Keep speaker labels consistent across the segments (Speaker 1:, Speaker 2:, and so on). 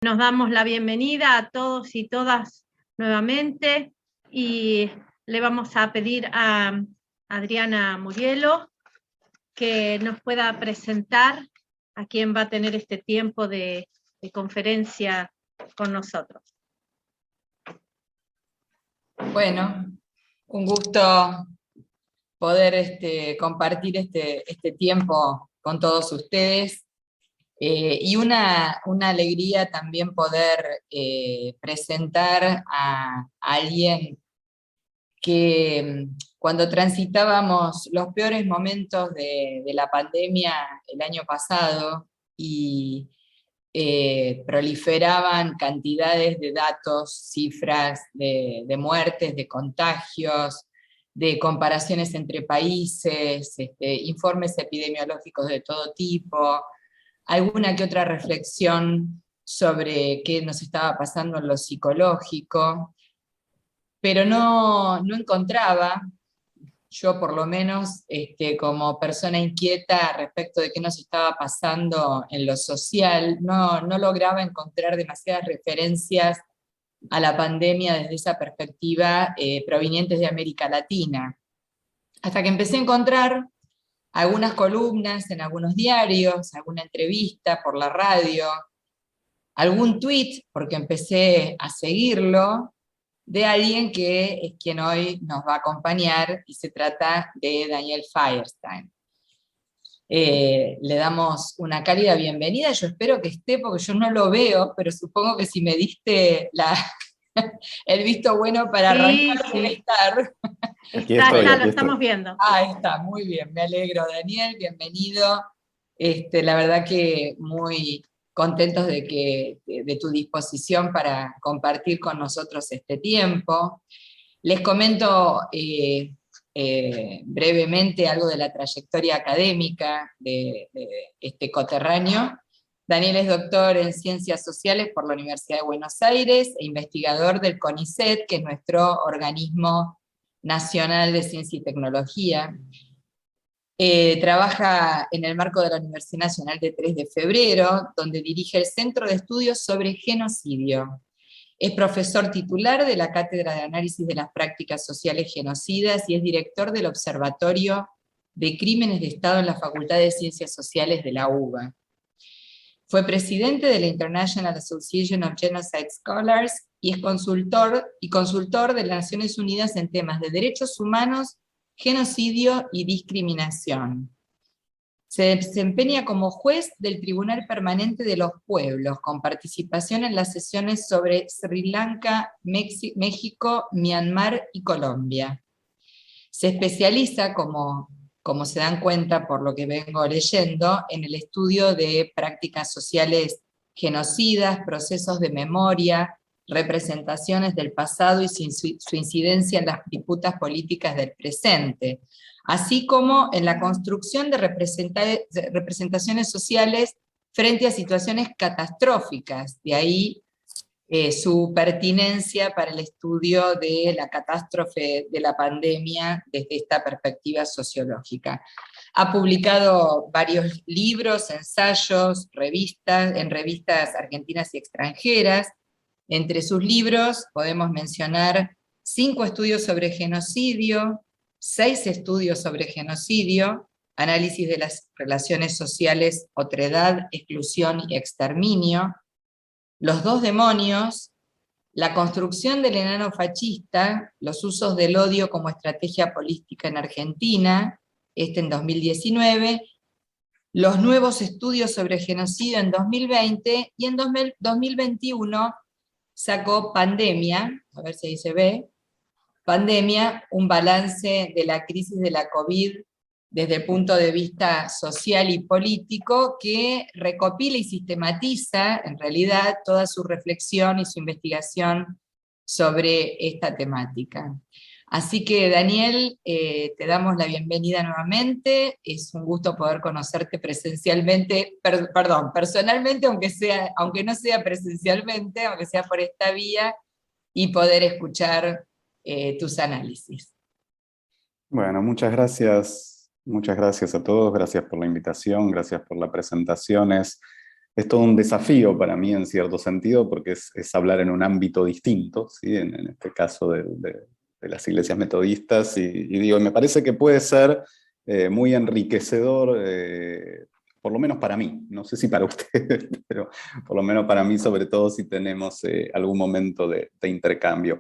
Speaker 1: Nos damos la bienvenida a todos y todas nuevamente y le vamos a pedir a Adriana Murielo que nos pueda presentar a quién va a tener este tiempo de conferencia con nosotros.
Speaker 2: Bueno, un gusto poder compartir este tiempo con todos ustedes. Y una alegría también poder presentar a alguien que cuando transitábamos los peores momentos de la pandemia el año pasado y proliferaban cantidades de datos, cifras de muertes, de contagios, de comparaciones entre países, informes epidemiológicos de todo tipo, alguna que otra reflexión sobre qué nos estaba pasando en lo psicológico, pero no encontraba, yo por lo menos como persona inquieta respecto de qué nos estaba pasando en lo social, no lograba encontrar demasiadas referencias a la pandemia desde esa perspectiva provenientes de América Latina. Hasta que empecé a encontrar algunas columnas en algunos diarios, alguna entrevista por la radio, algún tweet, porque empecé a seguirlo, de alguien que es quien hoy nos va a acompañar, y se trata de Daniel Feierstein. Le damos una cálida bienvenida, yo espero que esté, porque yo no lo veo, pero supongo que si me diste el visto bueno para arrancar, debe estar.
Speaker 1: Está, lo estamos viendo.
Speaker 2: Está, muy bien, me alegro, Daniel, bienvenido. La verdad que muy contentos de tu disposición para compartir con nosotros este tiempo. Les comento brevemente algo de la trayectoria académica de este coterráneo. Daniel es doctor en Ciencias Sociales por la Universidad de Buenos Aires e investigador del CONICET, que es nuestro organismo nacional de ciencia y tecnología. Trabaja en el marco de la Universidad Nacional de 3 de Febrero, donde dirige el Centro de Estudios sobre Genocidio. Es profesor titular de la Cátedra de Análisis de las Prácticas Sociales Genocidas y es director del Observatorio de Crímenes de Estado en la Facultad de Ciencias Sociales de la UBA. Fue presidente de la International Association of Genocide Scholars y es consultor de las Naciones Unidas en temas de derechos humanos, genocidio y discriminación. Se desempeña como juez del Tribunal Permanente de los Pueblos, con participación en las sesiones sobre Sri Lanka, México, Myanmar y Colombia. Se especializa, como se dan cuenta por lo que vengo leyendo, en el estudio de prácticas sociales genocidas, procesos de memoria, representaciones del pasado y su incidencia en las disputas políticas del presente, así como en la construcción de representaciones sociales frente a situaciones catastróficas, de ahí su pertinencia para el estudio de la catástrofe de la pandemia desde esta perspectiva sociológica. Ha publicado varios libros, ensayos, en revistas argentinas y extranjeras. Entre sus libros podemos mencionar 5 estudios sobre genocidio, 6 estudios sobre genocidio, análisis de las relaciones sociales, otredad, exclusión y exterminio, Los dos demonios, la construcción del enano fascista, los usos del odio como estrategia política en Argentina, en 2019, los nuevos estudios sobre genocidio en 2020, y en 2021 sacó Pandemia, a ver si ahí se ve, Pandemia, un balance de la crisis de la COVID desde el punto de vista social y político, que recopila y sistematiza, en realidad, toda su reflexión y su investigación sobre esta temática. Así que, Daniel, te damos la bienvenida nuevamente, es un gusto poder conocerte presencialmente, personalmente, aunque no sea presencialmente, aunque sea por esta vía, y poder escuchar tus análisis.
Speaker 3: Bueno, muchas gracias a todos, gracias por la invitación, gracias por las presentaciones. es todo un desafío para mí en cierto sentido, porque es hablar en un ámbito distinto, ¿sí? En este caso de las iglesias metodistas, y digo, me parece que puede ser muy enriquecedor, por lo menos para mí, no sé si para ustedes, pero por lo menos para mí, sobre todo si tenemos algún momento de intercambio.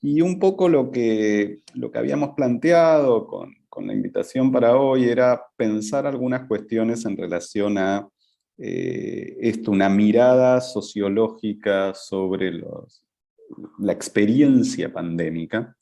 Speaker 3: Y un poco lo que habíamos planteado con la invitación para hoy era pensar algunas cuestiones en relación a una mirada sociológica sobre la experiencia pandémica.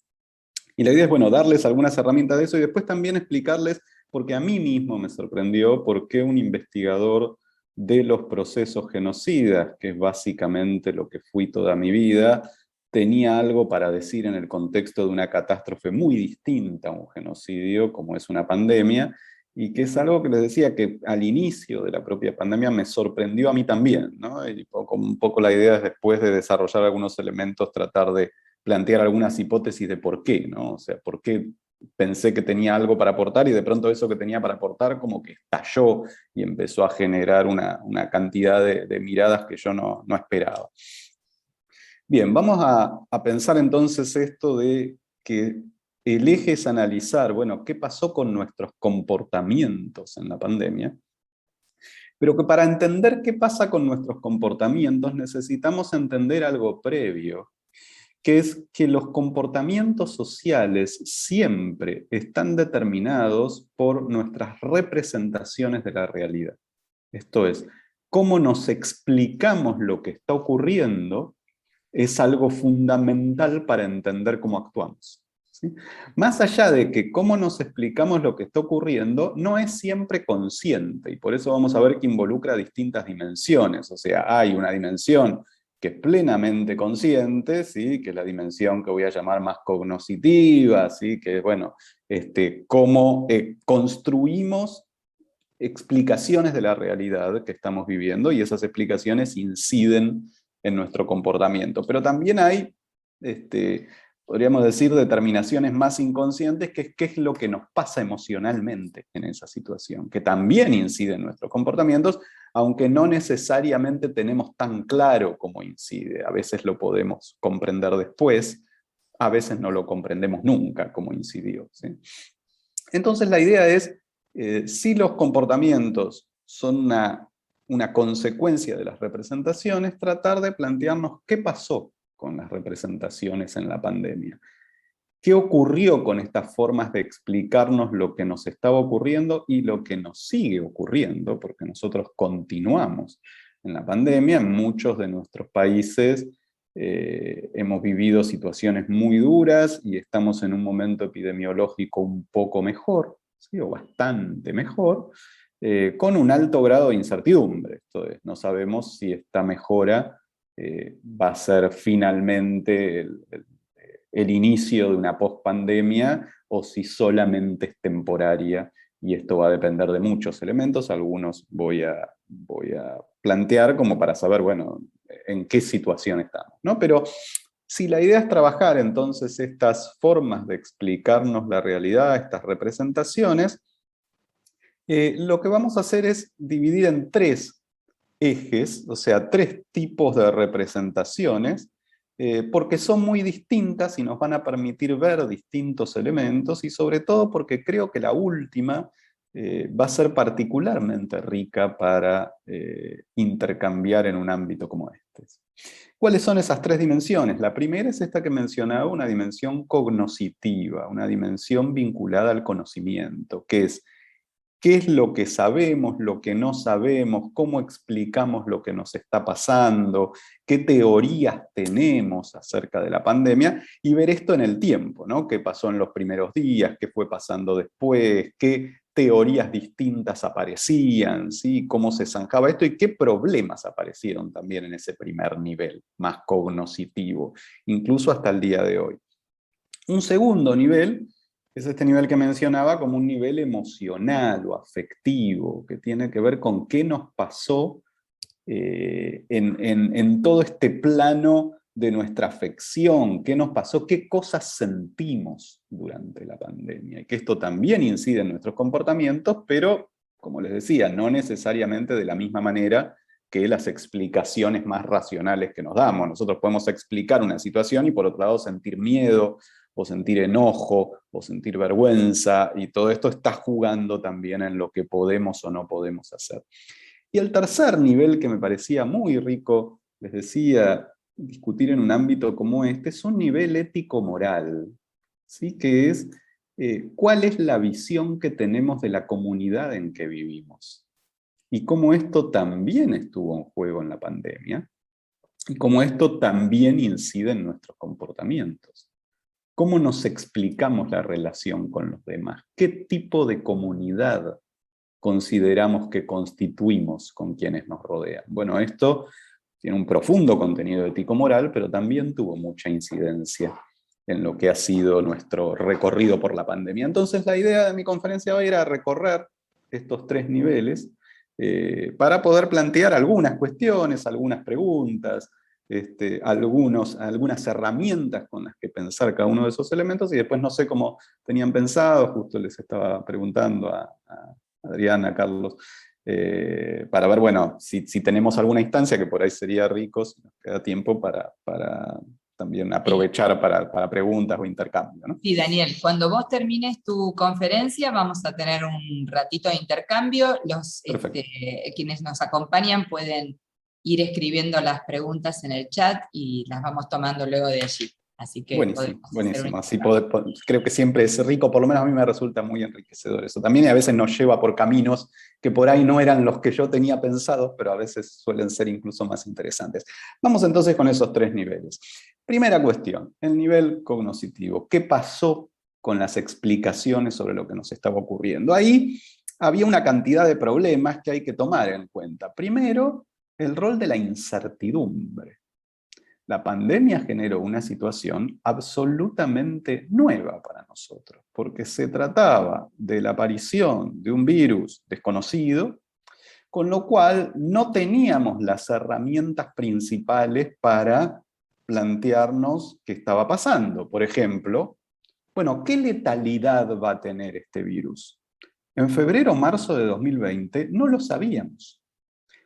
Speaker 3: Y la idea es, bueno, darles algunas herramientas de eso y después también explicarles, porque a mí mismo me sorprendió por qué un investigador de los procesos genocidas, que es básicamente lo que fui toda mi vida, tenía algo para decir en el contexto de una catástrofe muy distinta a un genocidio, como es una pandemia, y que es algo que les decía que al inicio de la propia pandemia me sorprendió a mí también, ¿no? Y un poco la idea es después de desarrollar algunos elementos, tratar de plantear algunas hipótesis de por qué, ¿no? O sea, por qué pensé que tenía algo para aportar y de pronto eso que tenía para aportar como que estalló y empezó a generar una cantidad de miradas que yo no esperaba. Bien, vamos a pensar entonces esto de que el eje es analizar, bueno, qué pasó con nuestros comportamientos en la pandemia, pero que para entender qué pasa con nuestros comportamientos necesitamos entender algo previo, que es que los comportamientos sociales siempre están determinados por nuestras representaciones de la realidad. Esto es, cómo nos explicamos lo que está ocurriendo es algo fundamental para entender cómo actuamos, ¿sí? Más allá de que cómo nos explicamos lo que está ocurriendo, no es siempre consciente, y por eso vamos a ver que involucra distintas dimensiones. O sea, hay una dimensión que es plenamente consciente, ¿sí? Que es la dimensión que voy a llamar más cognoscitiva, ¿sí? Que es, bueno, cómo construimos explicaciones de la realidad que estamos viviendo, y esas explicaciones inciden en nuestro comportamiento. Pero también hay, podríamos decir, determinaciones más inconscientes, que es qué es lo que nos pasa emocionalmente en esa situación, que también incide en nuestros comportamientos, aunque no necesariamente tenemos tan claro cómo incide. A veces lo podemos comprender después, a veces no lo comprendemos nunca cómo incidió, ¿sí? Entonces la idea es, si los comportamientos son una consecuencia de las representaciones, tratar de plantearnos qué pasó con las representaciones en la pandemia. ¿Qué ocurrió con estas formas de explicarnos lo que nos estaba ocurriendo y lo que nos sigue ocurriendo? Porque nosotros continuamos en la pandemia. En muchos de nuestros países hemos vivido situaciones muy duras y estamos en un momento epidemiológico un poco mejor, ¿sí? O bastante mejor, con un alto grado de incertidumbre. Esto es, no sabemos si esta mejora va a ser finalmente el inicio de una pospandemia o si solamente es temporaria, y esto va a depender de muchos elementos. Algunos voy a plantear como para saber, bueno, en qué situación estamos, ¿no? Pero si la idea es trabajar entonces estas formas de explicarnos la realidad, estas representaciones, lo que vamos a hacer es dividir en tres ejes, o sea, tres tipos de representaciones, porque son muy distintas y nos van a permitir ver distintos elementos, y sobre todo porque creo que la última va a ser particularmente rica para intercambiar en un ámbito como este. ¿Cuáles son esas tres dimensiones? La primera es esta que mencionaba, una dimensión cognoscitiva, una dimensión vinculada al conocimiento, que es qué es lo que sabemos, lo que no sabemos, cómo explicamos lo que nos está pasando, qué teorías tenemos acerca de la pandemia, y ver esto en el tiempo, ¿no? ¿Qué pasó en los primeros días? ¿Qué fue pasando después? ¿Qué teorías distintas aparecían? ¿Sí? ¿Cómo se zanjaba esto? ¿Y qué problemas aparecieron también en ese primer nivel, más cognoscitivo, incluso hasta el día de hoy? Un segundo nivel es este nivel que mencionaba como un nivel emocional o afectivo, que tiene que ver con qué nos pasó en todo este plano de nuestra afección, qué nos pasó, qué cosas sentimos durante la pandemia, y que esto también incide en nuestros comportamientos, pero, como les decía, no necesariamente de la misma manera que las explicaciones más racionales que nos damos. Nosotros podemos explicar una situación y por otro lado sentir miedo, o sentir enojo, o sentir vergüenza, y todo esto está jugando también en lo que podemos o no podemos hacer. Y el tercer nivel que me parecía muy rico, les decía, discutir en un ámbito como este, es un nivel ético-moral, ¿sí? Que es cuál es la visión que tenemos de la comunidad en que vivimos. Y cómo esto también estuvo en juego en la pandemia, y cómo esto también incide en nuestros comportamientos. ¿Cómo nos explicamos la relación con los demás? ¿Qué tipo de comunidad consideramos que constituimos con quienes nos rodean? Bueno, esto tiene un profundo contenido ético-moral, pero también tuvo mucha incidencia en lo que ha sido nuestro recorrido por la pandemia. Entonces la idea de mi conferencia hoy era recorrer estos tres niveles para poder plantear algunas cuestiones, algunas preguntas, algunas herramientas con las que pensar cada uno de esos elementos, y después no sé cómo tenían pensado, justo les estaba preguntando a Adriana, a Carlos, para ver, bueno, si tenemos alguna instancia que por ahí sería rico, si nos queda tiempo para también aprovechar para preguntas o intercambio, ¿no?
Speaker 2: Sí, Daniel, cuando vos termines tu conferencia vamos a tener un ratito de intercambio. Quienes nos acompañan pueden ir escribiendo las preguntas en el chat y las vamos tomando luego de allí. Así que
Speaker 3: buenísimo, buenísimo. Así creo que siempre es rico, por lo menos a mí me resulta muy enriquecedor eso. También a veces nos lleva por caminos que por ahí no eran los que yo tenía pensados, pero a veces suelen ser incluso más interesantes. Vamos entonces con esos tres niveles. Primera cuestión, el nivel cognoscitivo. ¿Qué pasó con las explicaciones sobre lo que nos estaba ocurriendo? Ahí había una cantidad de problemas que hay que tomar en cuenta. Primero, el rol de la incertidumbre. La pandemia generó una situación absolutamente nueva para nosotros, porque se trataba de la aparición de un virus desconocido, con lo cual no teníamos las herramientas principales para plantearnos qué estaba pasando. Por ejemplo, bueno, ¿qué letalidad va a tener este virus? En febrero o marzo de 2020 no lo sabíamos.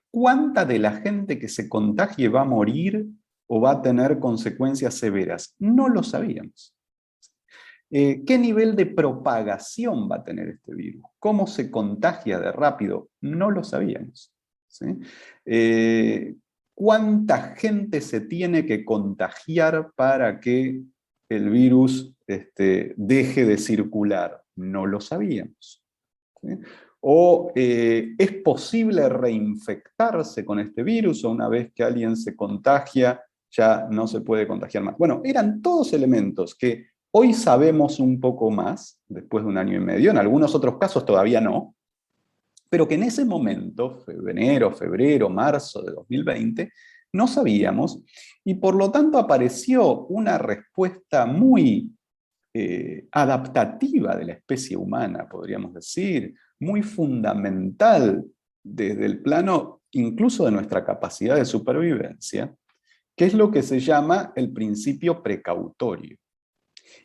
Speaker 3: ¿Cuánta de la gente que se contagie va a morir o va a tener consecuencias severas? No lo sabíamos. ¿Qué nivel de propagación va a tener este virus? ¿Cómo se contagia de rápido? No lo sabíamos. ¿Sí? ¿Cuánta gente se tiene que contagiar para que el virus deje de circular? No lo sabíamos. ¿Sí? ¿O es posible reinfectarse con este virus o una vez que alguien se contagia ya no se puede contagiar más? Bueno, eran todos elementos que hoy sabemos un poco más, después de 1 año y medio, en algunos otros casos todavía no, pero que en ese momento, enero, febrero, marzo de 2020, no sabíamos, y por lo tanto apareció una respuesta muy adaptativa de la especie humana, podríamos decir, muy fundamental desde el plano incluso de nuestra capacidad de supervivencia, que es lo que se llama el principio precautorio.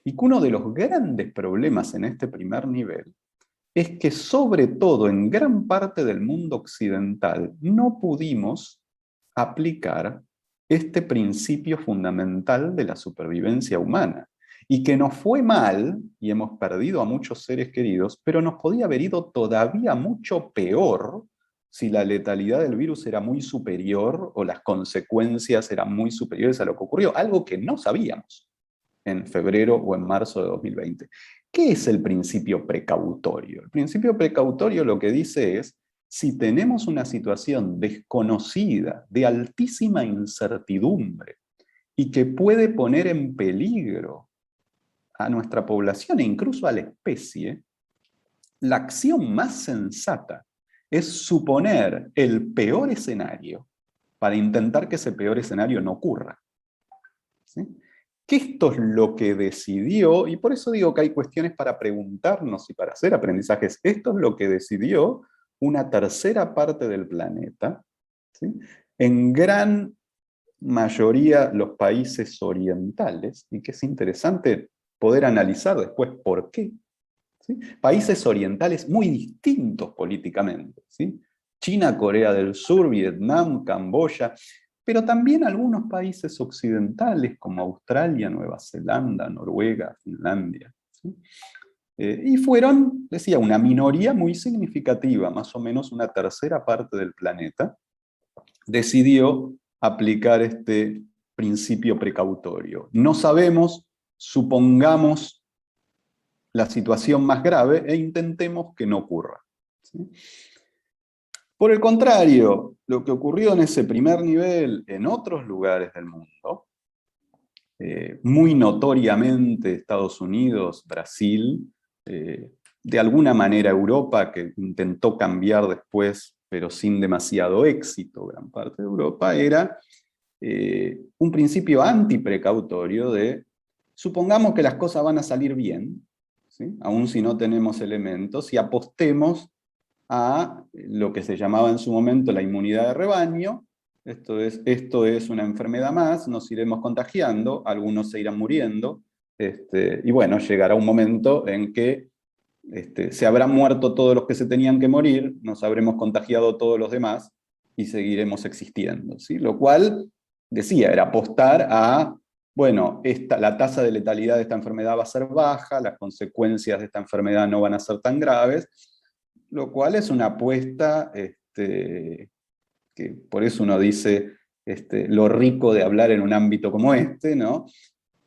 Speaker 3: Y que uno de los grandes problemas en este primer nivel es que sobre todo en gran parte del mundo occidental no pudimos aplicar este principio fundamental de la supervivencia humana. Y que nos fue mal, y hemos perdido a muchos seres queridos, pero nos podía haber ido todavía mucho peor si la letalidad del virus era muy superior o las consecuencias eran muy superiores a lo que ocurrió, algo que no sabíamos en febrero o en marzo de 2020. ¿Qué es el principio precautorio? El principio precautorio lo que dice es, si tenemos una situación desconocida, de altísima incertidumbre, y que puede poner en peligro a nuestra población e incluso a la especie, la acción más sensata es suponer el peor escenario para intentar que ese peor escenario no ocurra. ¿Sí? Que esto es lo que decidió, y por eso digo que hay cuestiones para preguntarnos y para hacer aprendizajes, esto es lo que decidió una tercera parte del planeta, ¿sí? En gran mayoría los países orientales, y que es interesante poder analizar después por qué. ¿Sí? Países orientales muy distintos políticamente, ¿sí? China, Corea del Sur, Vietnam, Camboya, pero también algunos países occidentales como Australia, Nueva Zelanda, Noruega, Finlandia. ¿Sí? Y fueron, decía, una minoría muy significativa, más o menos una tercera parte del planeta, decidió aplicar este principio precautorio. No sabemos, supongamos la situación más grave e intentemos que no ocurra. ¿Sí? Por el contrario, lo que ocurrió en ese primer nivel en otros lugares del mundo, muy notoriamente Estados Unidos, Brasil, de alguna manera Europa, que intentó cambiar después, pero sin demasiado éxito, gran parte de Europa, era un principio antiprecautorio de, supongamos que las cosas van a salir bien, ¿sí? Aun si no tenemos elementos, y apostemos a lo que se llamaba en su momento la inmunidad de rebaño. Esto es una enfermedad más, nos iremos contagiando, algunos se irán muriendo, y bueno, llegará un momento en que se habrán muerto todos los que se tenían que morir, nos habremos contagiado todos los demás, y seguiremos existiendo, ¿sí? Lo cual, decía, era apostar a, bueno, la tasa de letalidad de esta enfermedad va a ser baja, las consecuencias de esta enfermedad no van a ser tan graves, lo cual es una apuesta, que por eso uno dice lo rico de hablar en un ámbito como este, ¿no?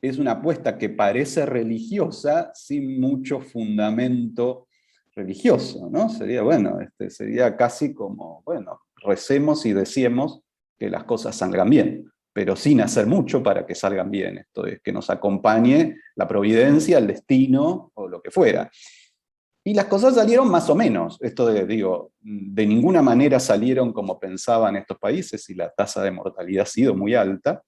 Speaker 3: Es una apuesta que parece religiosa sin mucho fundamento religioso, ¿no? Sería, bueno, sería casi como, bueno, recemos y deseemos que las cosas salgan bien, pero sin hacer mucho para que salgan bien. Esto es, que nos acompañe la providencia, el destino o lo que fuera. Y las cosas salieron más o menos. Digo, de ninguna manera salieron como pensaban estos países y la tasa de mortalidad ha sido muy alta,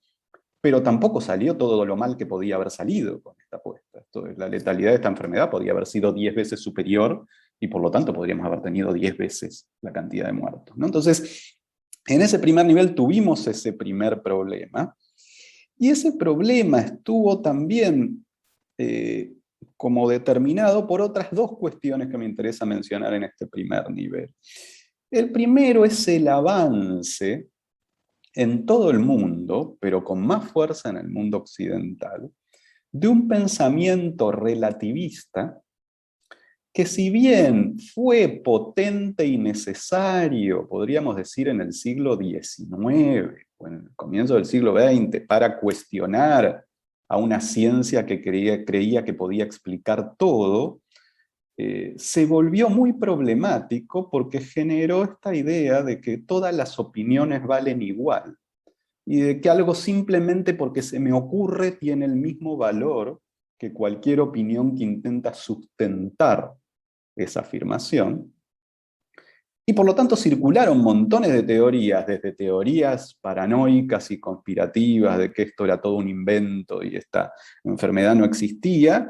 Speaker 3: pero tampoco salió todo lo mal que podía haber salido con esta apuesta. La letalidad de esta enfermedad podía haber sido 10 veces superior y por lo tanto podríamos haber tenido 10 veces la cantidad de muertos, ¿no? Entonces, en ese primer nivel tuvimos ese primer problema, y ese problema estuvo también como determinado por otras dos cuestiones que me interesa mencionar en este primer nivel. El primero es el avance en todo el mundo, pero con más fuerza en el mundo occidental, de un pensamiento relativista que, si bien fue potente y necesario, podríamos decir, en el siglo XIX o en el comienzo del siglo XX, para cuestionar a una ciencia que creía que podía explicar todo, se volvió muy problemático porque generó esta idea de que todas las opiniones valen igual, y de que algo simplemente porque se me ocurre tiene el mismo valor que cualquier opinión que intenta sustentar esa afirmación. Y por lo tanto circularon montones de teorías, desde teorías paranoicas y conspirativas de que esto era todo un invento y esta enfermedad no existía,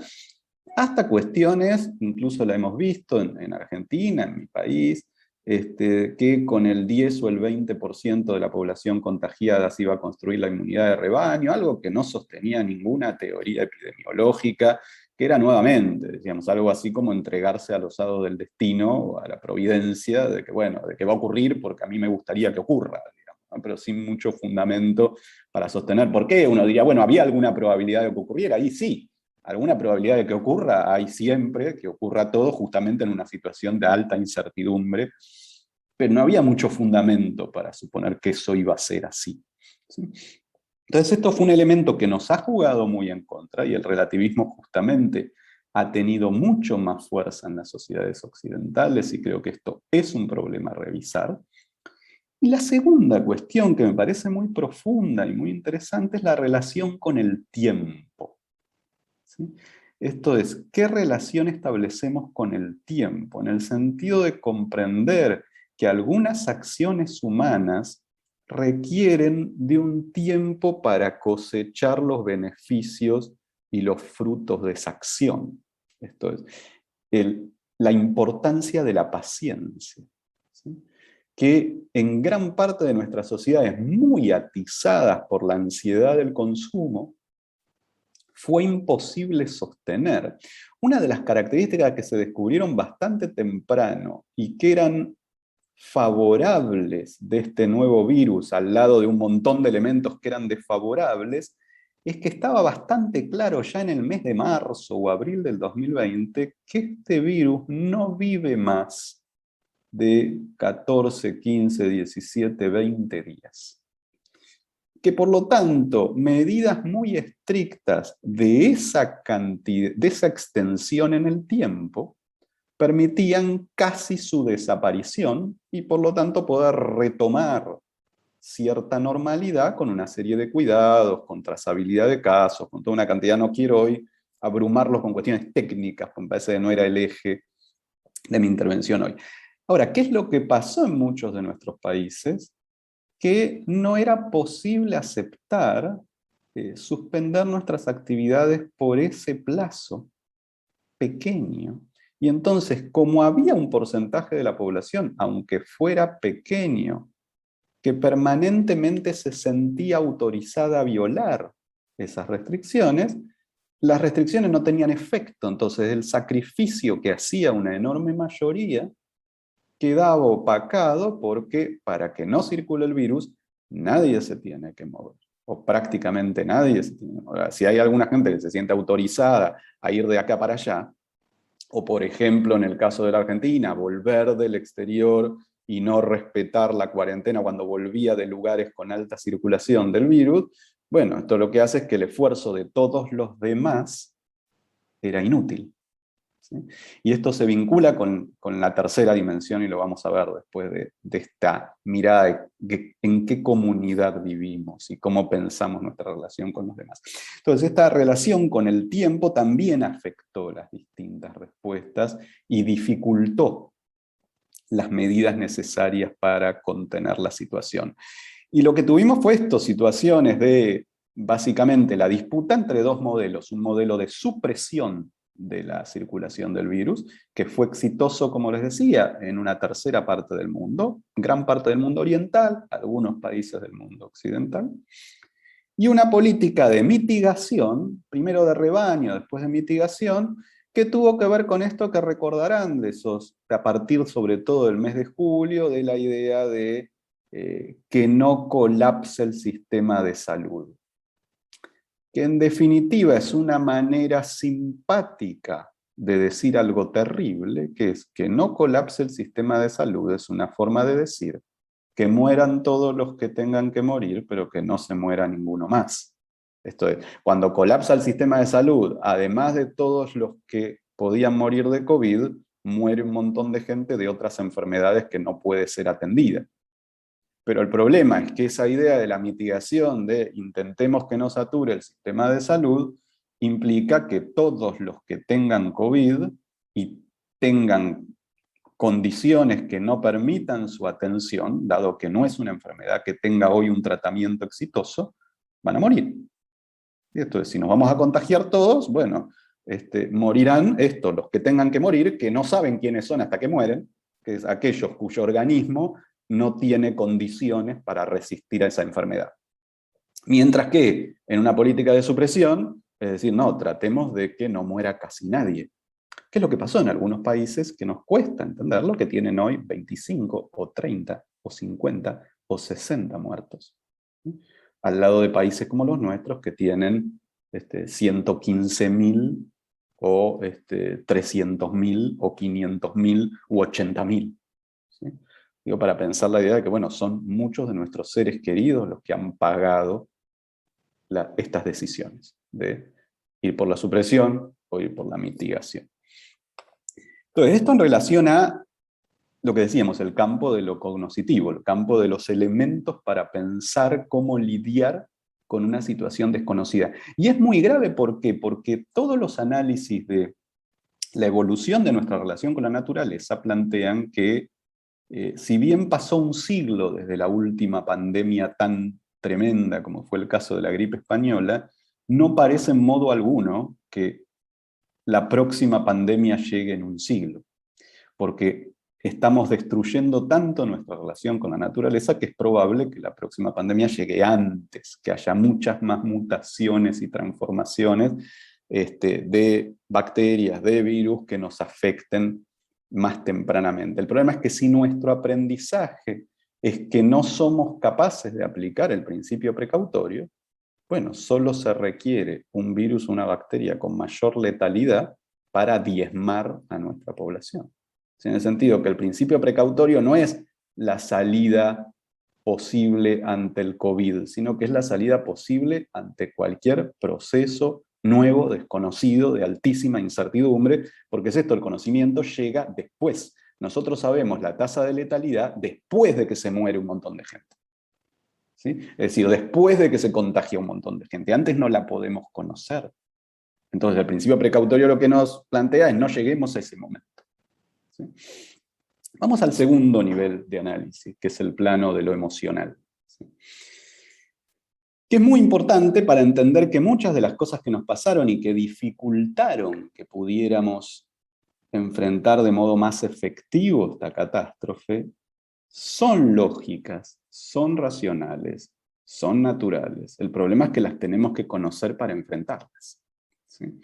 Speaker 3: hasta cuestiones, incluso la hemos visto en Argentina, en mi país, que con el 10 o el 20% de la población contagiada se iba a construir la inmunidad de rebaño, algo que no sostenía ninguna teoría epidemiológica, que era nuevamente, decíamos, algo así como entregarse al osado del destino o a la providencia, de que, bueno, de que va a ocurrir porque a mí me gustaría que ocurra, digamos, ¿no? Pero sin mucho fundamento para sostener por qué. Uno diría, bueno, ¿había alguna probabilidad de que ocurriera? Y sí, alguna probabilidad de que ocurra hay siempre, que ocurra todo justamente en una situación de alta incertidumbre, pero no había mucho fundamento para suponer que eso iba a ser así, ¿sí? Entonces esto fue un elemento que nos ha jugado muy en contra, y el relativismo justamente ha tenido mucho más fuerza en las sociedades occidentales, y creo que esto es un problema a revisar. Y la segunda cuestión, que me parece muy profunda y muy interesante, es la relación con el tiempo, ¿sí? Esto es, ¿qué relación establecemos con el tiempo? En el sentido de comprender que algunas acciones humanas requieren de un tiempo para cosechar los beneficios y los frutos de esa acción. Esto es, la importancia de la paciencia, ¿sí? Que en gran parte de nuestras sociedades, muy atizadas por la ansiedad del consumo, fue imposible sostener. Una de las características que se descubrieron bastante temprano y que eran favorables de este nuevo virus, al lado de un montón de elementos que eran desfavorables, es que estaba bastante claro ya en el mes de marzo o abril del 2020 que este virus no vive más de 14, 15, 17, 20 días. Que por lo tanto, medidas muy estrictas de esa cantidad, de esa extensión en el tiempo, permitían casi su desaparición y por lo tanto poder retomar cierta normalidad con una serie de cuidados, con trazabilidad de casos, con toda una cantidad. No quiero hoy abrumarlos con cuestiones técnicas, porque me parece que no era el eje de mi intervención hoy. Ahora, ¿qué es lo que pasó en muchos de nuestros países? Que no era posible aceptar suspender nuestras actividades por ese plazo pequeño. Y entonces, como había un porcentaje de la población, aunque fuera pequeño, que permanentemente se sentía autorizada a violar esas restricciones, las restricciones no tenían efecto. Entonces el sacrificio que hacía una enorme mayoría quedaba opacado porque para que no circule el virus, nadie se tiene que mover, o prácticamente nadie se tiene que mover. Si hay alguna gente que se siente autorizada a ir de acá para allá, o por ejemplo en el caso de la Argentina, volver del exterior y no respetar la cuarentena cuando volvía de lugares con alta circulación del virus, bueno, esto lo que hace es que el esfuerzo de todos los demás era inútil. ¿Sí? Y esto se vincula con la tercera dimensión, y lo vamos a ver después de esta mirada de en qué comunidad vivimos y cómo pensamos nuestra relación con los demás. Entonces, esta relación con el tiempo también afectó las distintas respuestas y dificultó las medidas necesarias para contener la situación. Y lo que tuvimos fue esto, situaciones de, básicamente, la disputa entre dos modelos, un modelo de supresión de la circulación del virus, que fue exitoso, como les decía, en una tercera parte del mundo, gran parte del mundo oriental, algunos países del mundo occidental, y una política de mitigación, primero de rebaño, después de mitigación, que tuvo que ver con esto que recordarán de esos, a partir sobre todo del mes de julio, de la idea de que no colapse el sistema de salud. Que en definitiva es una manera simpática de decir algo terrible, que es que no colapse el sistema de salud, es una forma de decir que mueran todos los que tengan que morir, pero que no se muera ninguno más. Esto es, cuando colapsa el sistema de salud, además de todos los que podían morir de COVID, muere un montón de gente de otras enfermedades que no puede ser atendida. Pero el problema es que esa idea de la mitigación, de intentemos que no sature el sistema de salud, implica que todos los que tengan COVID y tengan condiciones que no permitan su atención, dado que no es una enfermedad que tenga hoy un tratamiento exitoso, van a morir. Y esto es, si nos vamos a contagiar todos, bueno, morirán estos, los que tengan que morir, que no saben quiénes son hasta que mueren, que es aquellos cuyo organismo no tiene condiciones para resistir a esa enfermedad. Mientras que en una política de supresión, es decir, no, tratemos de que no muera casi nadie. ¿Qué es lo que pasó en algunos países que nos cuesta entenderlo, que tienen hoy 25 o 30 o 50 o 60 muertos? Al lado de países como los nuestros que tienen 115.000 o 300.000 o 500.000 u 80.000. ¿Sí? Digo, para pensar la idea de que, bueno, son muchos de nuestros seres queridos los que han pagado estas decisiones de ir por la supresión o ir por la mitigación. Entonces, esto en relación a lo que decíamos, el campo de lo cognoscitivo, el campo de los elementos para pensar cómo lidiar con una situación desconocida. Y es muy grave, ¿por qué? Porque todos los análisis de la evolución de nuestra relación con la naturaleza plantean que si bien pasó un siglo desde la última pandemia tan tremenda como fue el caso de la gripe española, no parece en modo alguno que la próxima pandemia llegue en un siglo, porque estamos destruyendo tanto nuestra relación con la naturaleza que es probable que la próxima pandemia llegue antes, que haya muchas más mutaciones y transformaciones de bacterias, de virus que nos afecten más tempranamente. El problema es que si nuestro aprendizaje es que no somos capaces de aplicar el principio precautorio, bueno, solo se requiere un virus o una bacteria con mayor letalidad para diezmar a nuestra población. En el sentido que el principio precautorio no es la salida posible ante el COVID, sino que es la salida posible ante cualquier proceso nuevo, desconocido, de altísima incertidumbre, porque es esto, el conocimiento llega después. Nosotros sabemos la tasa de letalidad después de que se muere un montón de gente. ¿Sí? Es decir, después de que se contagia un montón de gente. Antes no la podemos conocer. Entonces el principio precautorio lo que nos plantea es no lleguemos a ese momento. ¿Sí? Vamos al segundo nivel de análisis, que es el plano de lo emocional. ¿Sí? Que es muy importante para entender que muchas de las cosas que nos pasaron y que dificultaron que pudiéramos enfrentar de modo más efectivo esta catástrofe, son lógicas, son racionales, son naturales. El problema es que las tenemos que conocer para enfrentarlas. ¿Sí?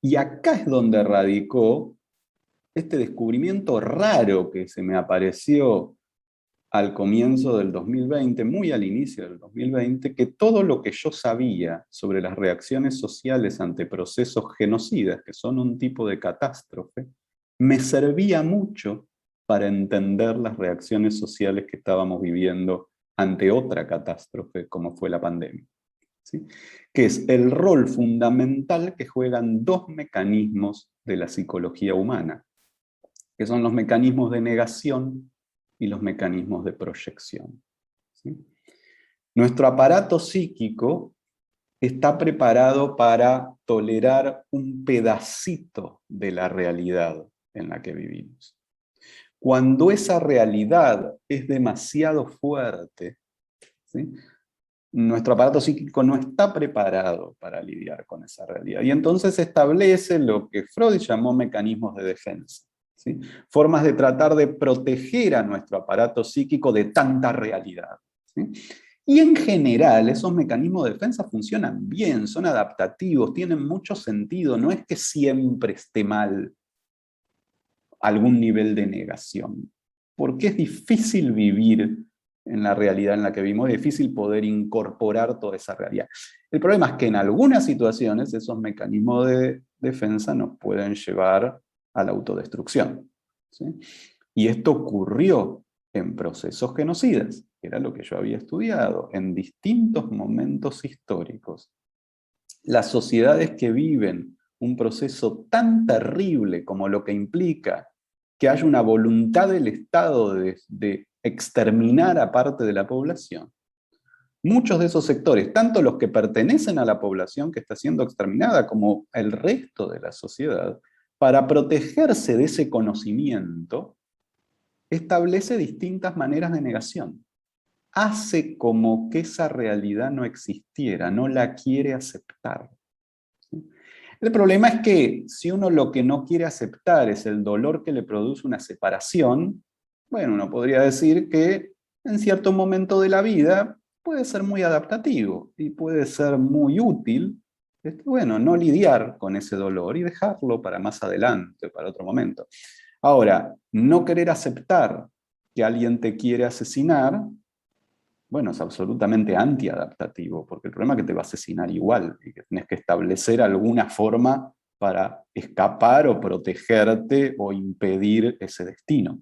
Speaker 3: Y acá es donde radicó este descubrimiento raro que se me apareció al comienzo del 2020, muy al inicio del 2020, que todo lo que yo sabía sobre las reacciones sociales ante procesos genocidas, que son un tipo de catástrofe, me servía mucho para entender las reacciones sociales que estábamos viviendo ante otra catástrofe, como fue la pandemia. ¿Sí? Que es el rol fundamental que juegan dos mecanismos de la psicología humana, que son los mecanismos de negación y los mecanismos de proyección. ¿Sí? Nuestro aparato psíquico está preparado para tolerar un pedacito de la realidad en la que vivimos. Cuando esa realidad es demasiado fuerte, ¿sí?, nuestro aparato psíquico no está preparado para lidiar con esa realidad. Y entonces establece lo que Freud llamó mecanismos de defensa. ¿Sí? Formas de tratar de proteger a nuestro aparato psíquico de tanta realidad. ¿Sí? Y en general esos mecanismos de defensa funcionan bien, son adaptativos, tienen mucho sentido, no es que siempre esté mal algún nivel de negación, porque es difícil vivir en la realidad en la que vivimos, es difícil poder incorporar toda esa realidad. El problema es que en algunas situaciones esos mecanismos de defensa nos pueden llevar a la autodestrucción. ¿Sí? Y esto ocurrió en procesos genocidas, que era lo que yo había estudiado, en distintos momentos históricos. Las sociedades que viven un proceso tan terrible como lo que implica que haya una voluntad del Estado de exterminar a parte de la población, muchos de esos sectores, tanto los que pertenecen a la población que está siendo exterminada como el resto de la sociedad, para protegerse de ese conocimiento, establece distintas maneras de negación. Hace como que esa realidad no existiera, no la quiere aceptar. El problema es que si uno lo que no quiere aceptar es el dolor que le produce una separación, bueno, uno podría decir que en cierto momento de la vida puede ser muy adaptativo y puede ser muy útil, bueno, no lidiar con ese dolor y dejarlo para más adelante, para otro momento. Ahora, no querer aceptar que alguien te quiere asesinar, bueno, es absolutamente antiadaptativo, porque el problema es que te va a asesinar igual, y que tienes que establecer alguna forma para escapar o protegerte o impedir ese destino.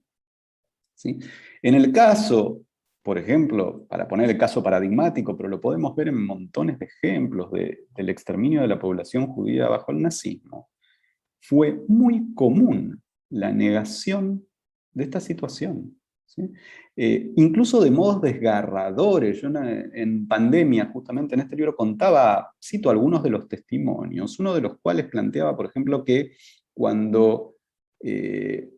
Speaker 3: ¿Sí? En el caso, por ejemplo, para poner el caso paradigmático, pero lo podemos ver en montones de ejemplos del exterminio de la población judía bajo el nazismo, fue muy común la negación de esta situación. ¿Sí? Incluso de modos desgarradores. Yo en pandemia, justamente en este libro, cito algunos de los testimonios, uno de los cuales planteaba, por ejemplo, que cuando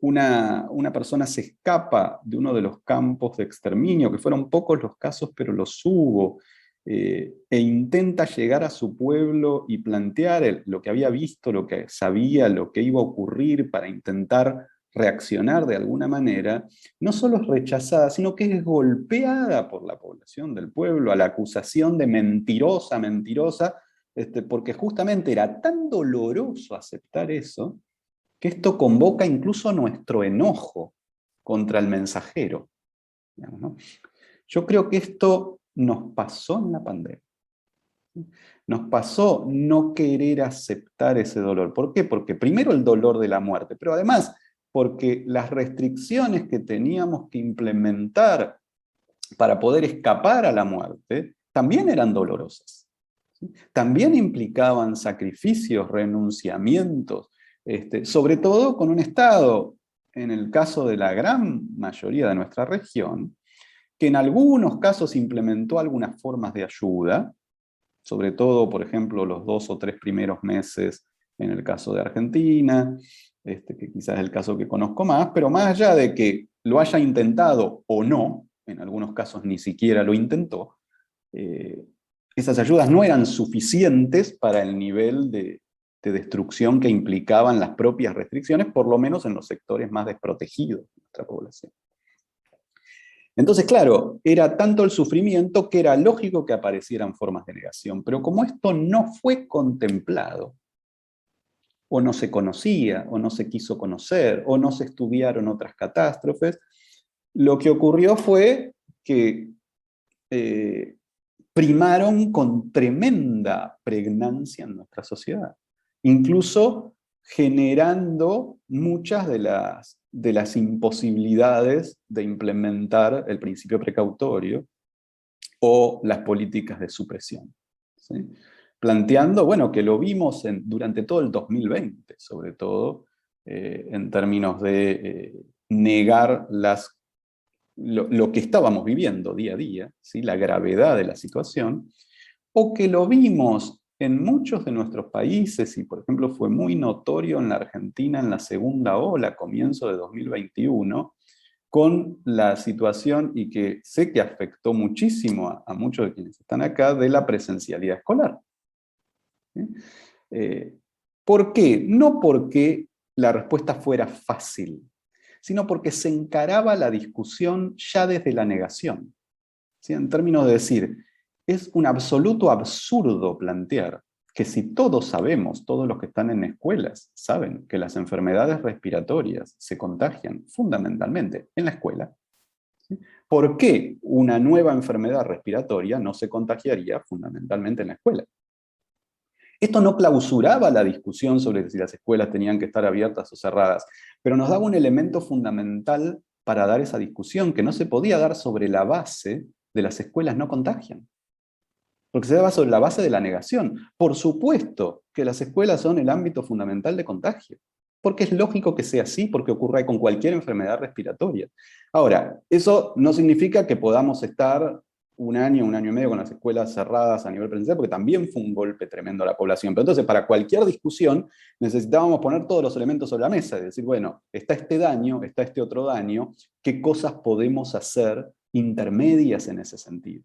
Speaker 3: una persona se escapa de uno de los campos de exterminio, que fueron pocos los casos, pero los hubo, e intenta llegar a su pueblo y plantear lo que había visto, lo que sabía, lo que iba a ocurrir para intentar reaccionar de alguna manera, no solo es rechazada, sino que es golpeada por la población del pueblo a la acusación de mentirosa, porque justamente era tan doloroso aceptar eso, que esto convoca incluso nuestro enojo contra el mensajero. Digamos, ¿no? Yo creo que esto nos pasó en la pandemia. Nos pasó no querer aceptar ese dolor. ¿Por qué? Porque primero el dolor de la muerte, pero además porque las restricciones que teníamos que implementar para poder escapar a la muerte también eran dolorosas. ¿Sí? También implicaban sacrificios, renunciamientos, sobre todo con un Estado, en el caso de la gran mayoría de nuestra región, que en algunos casos implementó algunas formas de ayuda, sobre todo, por ejemplo, los 2 o 3 primeros meses en el caso de Argentina, que quizás es el caso que conozco más, pero más allá de que lo haya intentado o no, en algunos casos ni siquiera lo intentó, esas ayudas no eran suficientes para el nivel de destrucción que implicaban las propias restricciones, por lo menos en los sectores más desprotegidos de nuestra población. Entonces, claro, era tanto el sufrimiento que era lógico que aparecieran formas de negación, pero como esto no fue contemplado, o no se conocía, o no se quiso conocer, o no se estudiaron otras catástrofes, lo que ocurrió fue que primaron con tremenda pregnancia en nuestra sociedad, incluso generando muchas de las imposibilidades de implementar el principio precautorio o las políticas de supresión. ¿Sí? Planteando, bueno, que lo vimos durante todo el 2020, sobre todo, en términos de negar lo que estábamos viviendo día a día, ¿sí? La gravedad de la situación, o que lo vimos en muchos de nuestros países, y por ejemplo fue muy notorio en la Argentina en la segunda ola, comienzo de 2021, con la situación, y que sé que afectó muchísimo a muchos de quienes están acá, de la presencialidad escolar. ¿Sí? ¿Por qué? No porque la respuesta fuera fácil, sino porque se encaraba la discusión ya desde la negación. ¿Sí? En términos de decir, es un absoluto absurdo plantear que si todos sabemos, todos los que están en escuelas saben que las enfermedades respiratorias se contagian fundamentalmente en la escuela, ¿sí? ¿Por qué una nueva enfermedad respiratoria no se contagiaría fundamentalmente en la escuela? Esto no clausuraba la discusión sobre si las escuelas tenían que estar abiertas o cerradas, pero nos daba un elemento fundamental para dar esa discusión, que no se podía dar sobre la base de las escuelas no contagian. Porque se daba sobre la base de la negación. Por supuesto que las escuelas son el ámbito fundamental de contagio, porque es lógico que sea así, porque ocurre con cualquier enfermedad respiratoria. Ahora, eso no significa que podamos estar un año y medio con las escuelas cerradas a nivel presencial, porque también fue un golpe tremendo a la población. Pero entonces, para cualquier discusión, necesitábamos poner todos los elementos sobre la mesa, y decir, bueno, está este daño, está este otro daño, ¿qué cosas podemos hacer intermedias en ese sentido?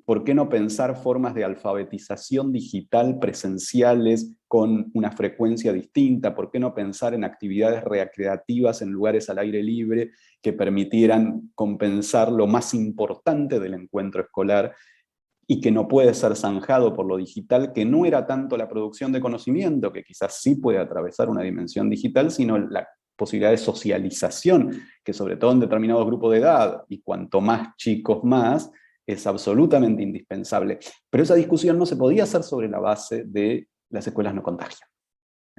Speaker 3: ¿Por qué no pensar formas de alfabetización digital presenciales con una frecuencia distinta? ¿Por qué no pensar en actividades recreativas en lugares al aire libre que permitieran compensar lo más importante del encuentro escolar y que no puede ser zanjado por lo digital, que no era tanto la producción de conocimiento, que quizás sí puede atravesar una dimensión digital, sino la posibilidad de socialización, que sobre todo en determinados grupos de edad, y cuanto más chicos más, es absolutamente indispensable. Pero esa discusión no se podía hacer sobre la base de las escuelas no contagian,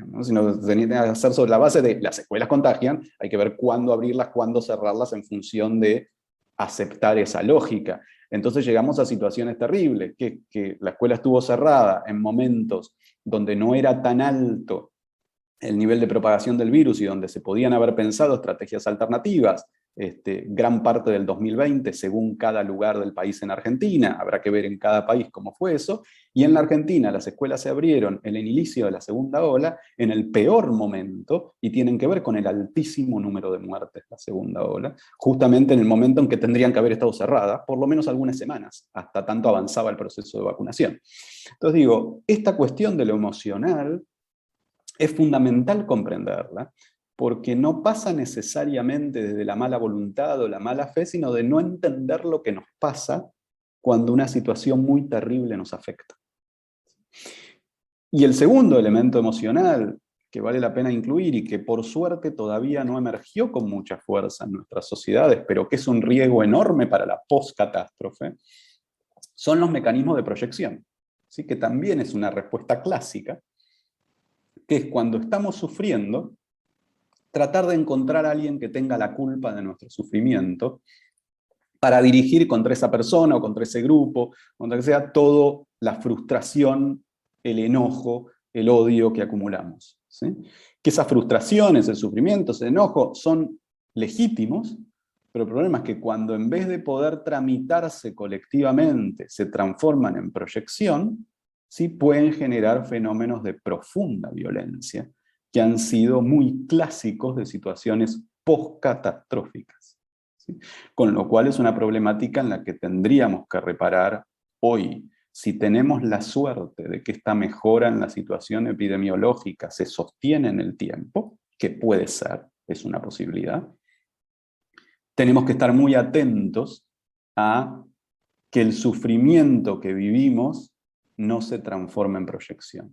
Speaker 3: ¿no? Sino se tenía que hacer sobre la base de las escuelas contagian, hay que ver cuándo abrirlas, cuándo cerrarlas en función de aceptar esa lógica. Entonces llegamos a situaciones terribles, que la escuela estuvo cerrada en momentos donde no era tan alto el nivel de propagación del virus y donde se podían haber pensado estrategias alternativas, gran parte del 2020, según cada lugar del país en Argentina, habrá que ver en cada país cómo fue eso, y en la Argentina las escuelas se abrieron en el inicio de la segunda ola, en el peor momento, y tienen que ver con el altísimo número de muertes de la segunda ola, justamente en el momento en que tendrían que haber estado cerradas, por lo menos algunas semanas, hasta tanto avanzaba el proceso de vacunación. Entonces digo, esta cuestión de lo emocional es fundamental comprenderla, porque no pasa necesariamente desde la mala voluntad o la mala fe, sino de no entender lo que nos pasa cuando una situación muy terrible nos afecta. Y el segundo elemento emocional, que vale la pena incluir y que por suerte todavía no emergió con mucha fuerza en nuestras sociedades, pero que es un riesgo enorme para la post-catástrofe, son los mecanismos de proyección. ¿Sí? Que también es una respuesta clásica, que es cuando estamos sufriendo, tratar de encontrar a alguien que tenga la culpa de nuestro sufrimiento, para dirigir contra esa persona o contra ese grupo, contra que sea toda la frustración, el enojo, el odio que acumulamos. ¿Sí? Que esas frustraciones, el sufrimiento, ese enojo son legítimos, pero el problema es que cuando en vez de poder tramitarse colectivamente se transforman en proyección, ¿sí? Pueden generar fenómenos de profunda violencia, que han sido muy clásicos de situaciones post-catastróficas. ¿Sí? Con lo cual es una problemática en la que tendríamos que reparar hoy. Si tenemos la suerte de que esta mejora en la situación epidemiológica se sostiene en el tiempo, que puede ser, es una posibilidad, tenemos que estar muy atentos a que el sufrimiento que vivimos no se transforme en proyección.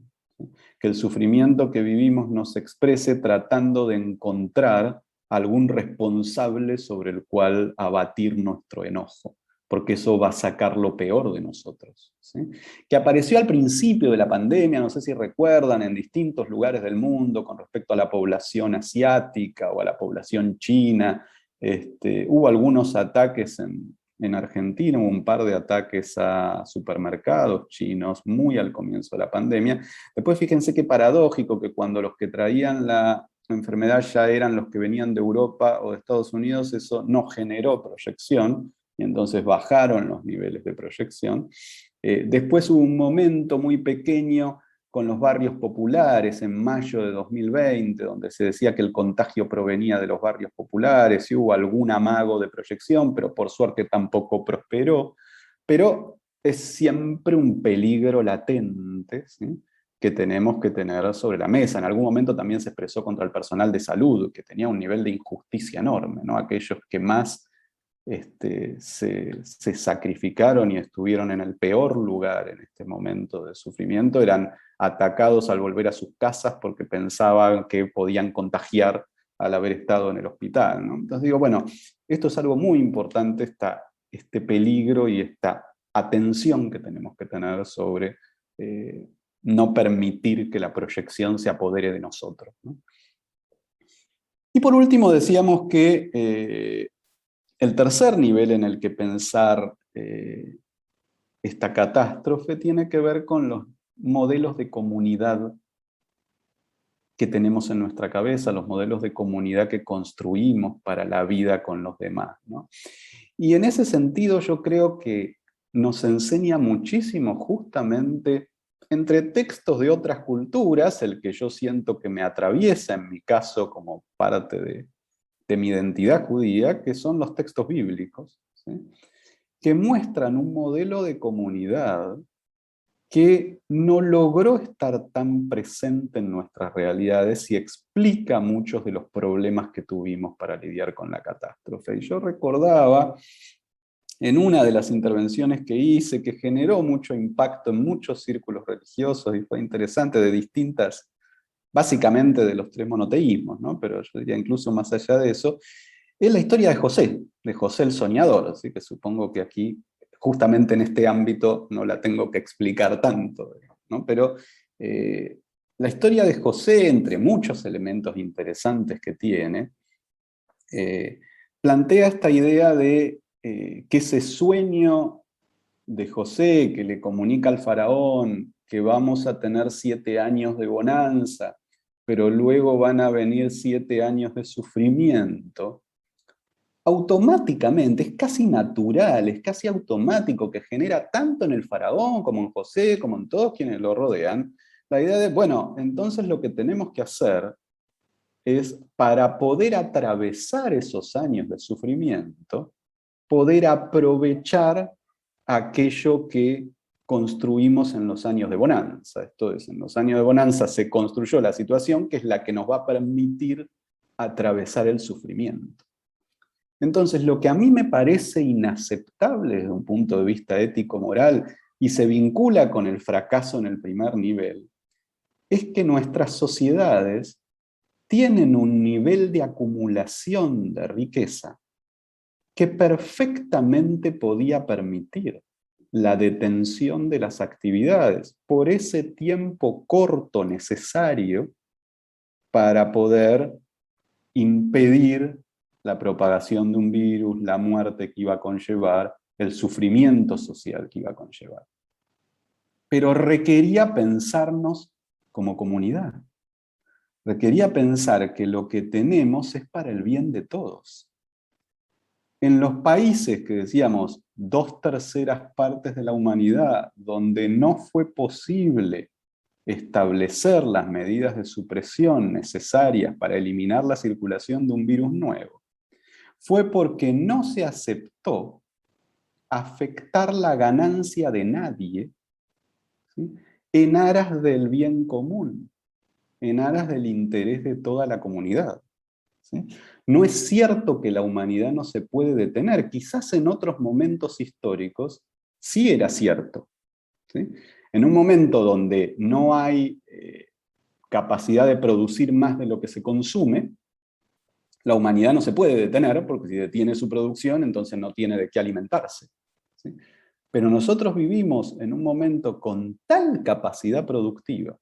Speaker 3: Que el sufrimiento que vivimos no se exprese tratando de encontrar algún responsable sobre el cual abatir nuestro enojo, porque eso va a sacar lo peor de nosotros. ¿Sí? Que apareció al principio de la pandemia, no sé si recuerdan, en distintos lugares del mundo con respecto a la población asiática o a la población china. Hubo algunos ataques en Argentina, hubo un par de ataques a supermercados chinos muy al comienzo de la pandemia. Después fíjense qué paradójico que cuando los que traían la enfermedad ya eran los que venían de Europa o de Estados Unidos, eso no generó proyección, y entonces bajaron los niveles de proyección. Después hubo un momento muy pequeño con los barrios populares en mayo de 2020, donde se decía que el contagio provenía de los barrios populares, y hubo algún amago de proyección, pero por suerte tampoco prosperó. Pero es siempre un peligro latente, ¿sí? Que tenemos que tener sobre la mesa. En algún momento también se expresó contra el personal de salud, que tenía un nivel de injusticia enorme, ¿no? Aquellos que más se sacrificaron y estuvieron en el peor lugar en este momento de sufrimiento, eran atacados al volver a sus casas porque pensaban que podían contagiar al haber estado en el hospital, ¿no? Entonces digo, bueno, esto es algo muy importante, este peligro y esta atención que tenemos que tener sobre no permitir que la proyección se apodere de nosotros, ¿no? Y por último decíamos que el tercer nivel en el que pensar esta catástrofe tiene que ver con los modelos de comunidad que tenemos en nuestra cabeza, los modelos de comunidad que construimos para la vida con los demás, ¿no? Y en ese sentido yo creo que nos enseña muchísimo justamente entre textos de otras culturas, el que yo siento que me atraviesa en mi caso como parte de mi identidad judía, que son los textos bíblicos, ¿sí? Que muestran un modelo de comunidad que no logró estar tan presente en nuestras realidades y explica muchos de los problemas que tuvimos para lidiar con la catástrofe. Y yo recordaba en una de las intervenciones que hice, que generó mucho impacto en muchos círculos religiosos y fue interesante, de distintas, básicamente de los tres monoteísmos, ¿no? Pero yo diría incluso más allá de eso, es la historia de José el soñador, así que supongo que aquí, justamente en este ámbito, no la tengo que explicar tanto, ¿no? Pero la historia de José, entre muchos elementos interesantes que tiene, plantea esta idea de que ese sueño de José que le comunica al faraón que vamos a tener 7 años de bonanza, pero luego van a venir 7 años de sufrimiento, automáticamente, es casi natural, es casi automático, que genera tanto en el faraón como en José, como en todos quienes lo rodean, la idea de, bueno, entonces lo que tenemos que hacer es, para poder atravesar esos años de sufrimiento, poder aprovechar aquello que construimos en los años de bonanza. Esto es, en los años de bonanza se construyó la situación que es la que nos va a permitir atravesar el sufrimiento. Entonces, lo que a mí me parece inaceptable desde un punto de vista ético-moral y se vincula con el fracaso en el primer nivel, es que nuestras sociedades tienen un nivel de acumulación de riqueza que perfectamente podía permitir la detención de las actividades por ese tiempo corto necesario para poder impedir la propagación de un virus, la muerte que iba a conllevar, el sufrimiento social que iba a conllevar. Pero requería pensarnos como comunidad. Requería pensar que lo que tenemos es para el bien de todos. En los países que decíamos 2/3 partes de la humanidad, donde no fue posible establecer las medidas de supresión necesarias para eliminar la circulación de un virus nuevo, fue porque no se aceptó afectar la ganancia de nadie, ¿sí?, en aras del bien común, en aras del interés de toda la comunidad, ¿sí? No es cierto que la humanidad no se puede detener, quizás en otros momentos históricos sí era cierto, ¿sí? En un momento donde no hay capacidad de producir más de lo que se consume, la humanidad no se puede detener, porque si detiene su producción, entonces no tiene de qué alimentarse, ¿sí? Pero nosotros vivimos en un momento con tal capacidad productiva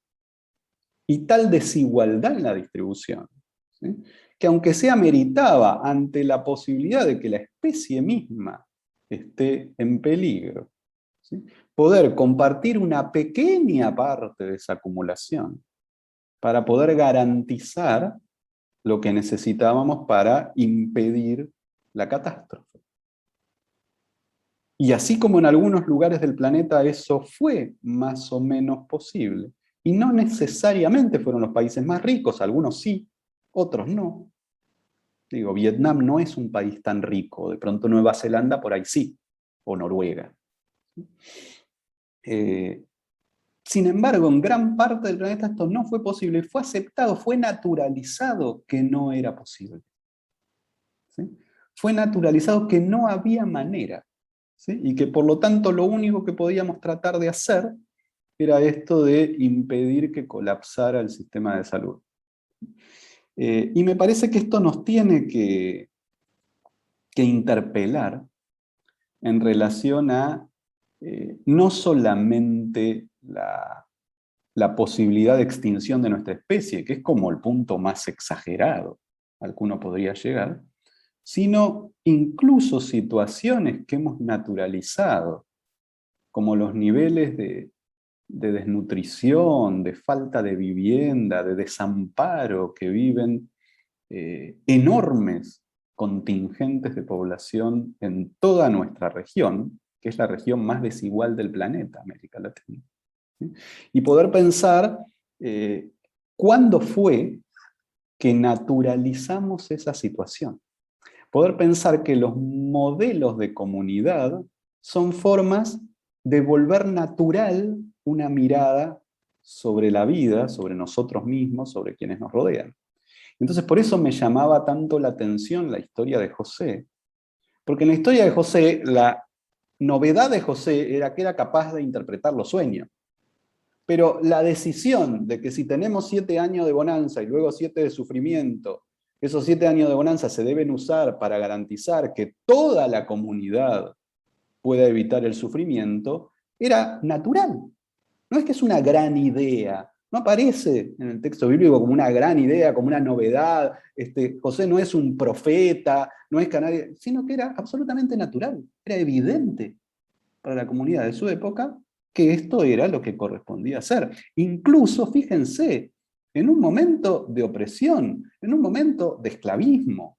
Speaker 3: y tal desigualdad en la distribución, ¿sí?, que aunque sea meritaba ante la posibilidad de que la especie misma esté en peligro, ¿sí?, poder compartir una pequeña parte de esa acumulación para poder garantizar lo que necesitábamos para impedir la catástrofe. Y así como en algunos lugares del planeta eso fue más o menos posible, y no necesariamente fueron los países más ricos, algunos sí, otros no. Digo, Vietnam no es un país tan rico, de pronto Nueva Zelanda por ahí sí, o Noruega. Sin embargo, en gran parte del planeta esto no fue posible, fue aceptado, fue naturalizado que no era posible, ¿sí? Fue naturalizado que no había manera, ¿sí?, y que por lo tanto lo único que podíamos tratar de hacer era esto de impedir que colapsara el sistema de salud. Y me parece que esto nos tiene que interpelar en relación a no solamente la posibilidad de extinción de nuestra especie, que es como el punto más exagerado al que uno podría llegar, sino incluso situaciones que hemos naturalizado, como los niveles de desnutrición, de falta de vivienda, de desamparo que viven enormes contingentes de población en toda nuestra región, que es la región más desigual del planeta, América Latina. ¿Sí? Y poder pensar cuándo fue que naturalizamos esa situación. Poder pensar que los modelos de comunidad son formas de volver natural una mirada sobre la vida, sobre nosotros mismos, sobre quienes nos rodean. Entonces por eso me llamaba tanto la atención la historia de José, porque en la historia de José, la novedad de José era que era capaz de interpretar los sueños. Pero la decisión de que si tenemos 7 años de bonanza y luego 7 de sufrimiento, esos 7 años de bonanza se deben usar para garantizar que toda la comunidad pueda evitar el sufrimiento, era natural. No es que es una gran idea, no aparece en el texto bíblico como una gran idea, como una novedad. José no es un profeta, no es canario, sino que era absolutamente natural, era evidente para la comunidad de su época que esto era lo que correspondía hacer. Incluso, fíjense, en un momento de opresión, en un momento de esclavismo,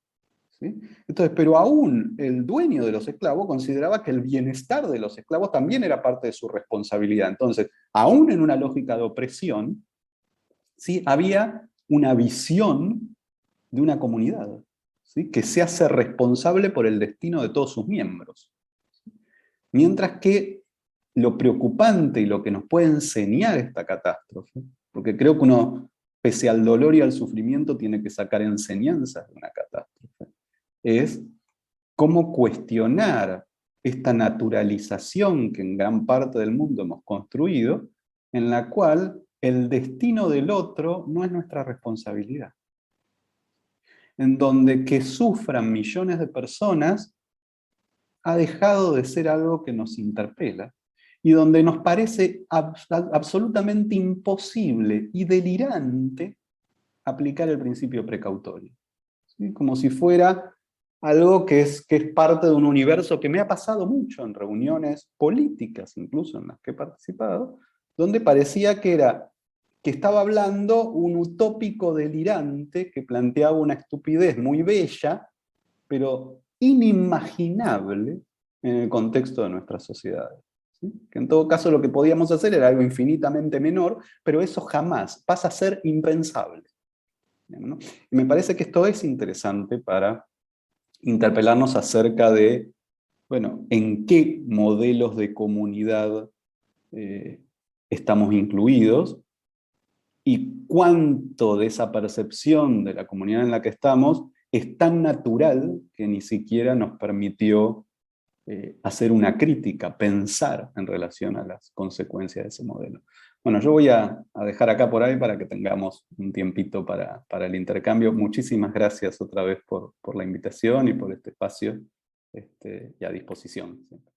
Speaker 3: ¿sí? Entonces, pero aún el dueño de los esclavos consideraba que el bienestar de los esclavos también era parte de su responsabilidad. Entonces, aún en una lógica de opresión, ¿sí?, había una visión de una comunidad, ¿sí?, que se hace responsable por el destino de todos sus miembros. Mientras que lo preocupante y lo que nos puede enseñar esta catástrofe, porque creo que uno, pese al dolor y al sufrimiento, tiene que sacar enseñanzas de una catástrofe, es cómo cuestionar esta naturalización que en gran parte del mundo hemos construido, en la cual el destino del otro no es nuestra responsabilidad. En donde que sufran millones de personas ha dejado de ser algo que nos interpela, y donde nos parece absolutamente imposible y delirante aplicar el principio precautorio. ¿Sí? Como si fuera algo que es parte de un universo que me ha pasado mucho en reuniones políticas, incluso en las que he participado, donde parecía que estaba hablando un utópico delirante que planteaba una estupidez muy bella, pero inimaginable en el contexto de nuestras sociedades. ¿Sí? Que en todo caso lo que podíamos hacer era algo infinitamente menor, pero eso jamás pasa a ser impensable. ¿No? Y me parece que esto es interesante para interpelarnos acerca de, bueno, en qué modelos de comunidad estamos incluidos, y cuánto de esa percepción de la comunidad en la que estamos es tan natural que ni siquiera nos permitió hacer una crítica, pensar en relación a las consecuencias de ese modelo. Bueno, yo voy a dejar acá por ahí para que tengamos un tiempito para el intercambio. Muchísimas gracias otra vez por la invitación y por este espacio, y a disposición siempre.